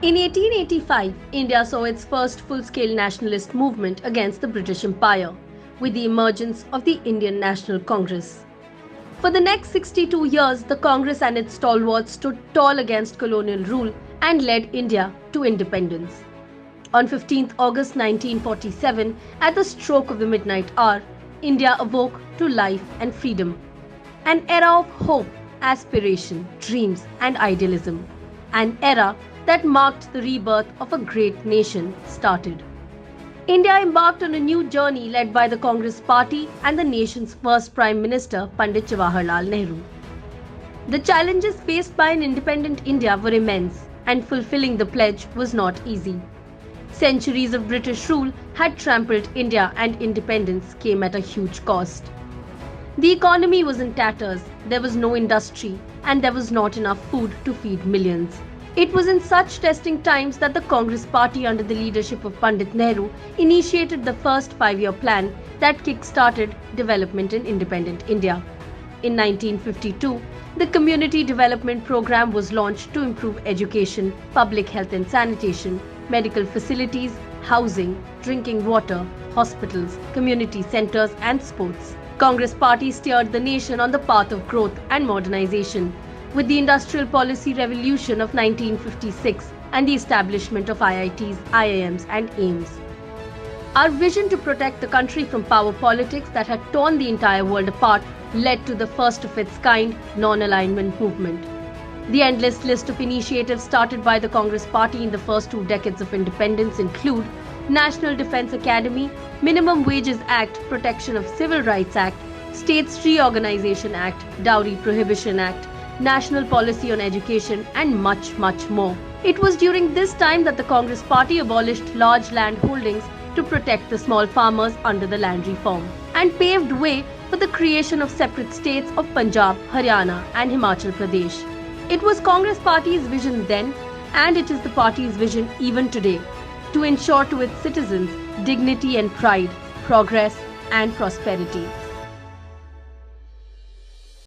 In 1885, India saw its first full-scale nationalist movement against the British Empire, with the emergence of the Indian National Congress. For the next 62 years, the Congress and its stalwarts stood tall against colonial rule and led India to independence. On 15th August 1947, at the stroke of the midnight hour, India awoke to life and freedom. An era of hope, aspiration, dreams, and idealism. An era that marked the rebirth of a great nation started. India embarked on a new journey led by the Congress Party and the nation's first Prime Minister, Pandit Jawaharlal Nehru. The challenges faced by an independent India were immense, and fulfilling the pledge was not easy. Centuries of British rule had trampled India, and independence came at a huge cost. The economy was in tatters, there was no industry, and there was not enough food to feed millions. It was in such testing times that the Congress Party, under the leadership of Pandit Nehru, initiated the first five-year plan that kick-started development in independent India. In 1952, the Community Development Program was launched to improve education, public health and sanitation, medical facilities, housing, drinking water, hospitals, community centers and sports. Congress Party steered the nation on the path of growth and modernization, with the Industrial Policy Revolution of 1956 and the establishment of IITs, IIMs and AIIMS. Our vision to protect the country from power politics that had torn the entire world apart led to the first of its kind non-alignment movement. The endless list of initiatives started by the Congress Party in the first 2 decades of independence include National Defence Academy, Minimum Wages Act, Protection of Civil Rights Act, States Reorganization Act, Dowry Prohibition Act, National Policy on Education and much more. It was during this time that the Congress Party abolished large land holdings to protect the small farmers under the land reform and paved way for the creation of separate states of Punjab, Haryana and Himachal Pradesh. It was Congress Party's vision then, and it is the party's vision even today, to ensure to its citizens dignity and pride, progress and prosperity.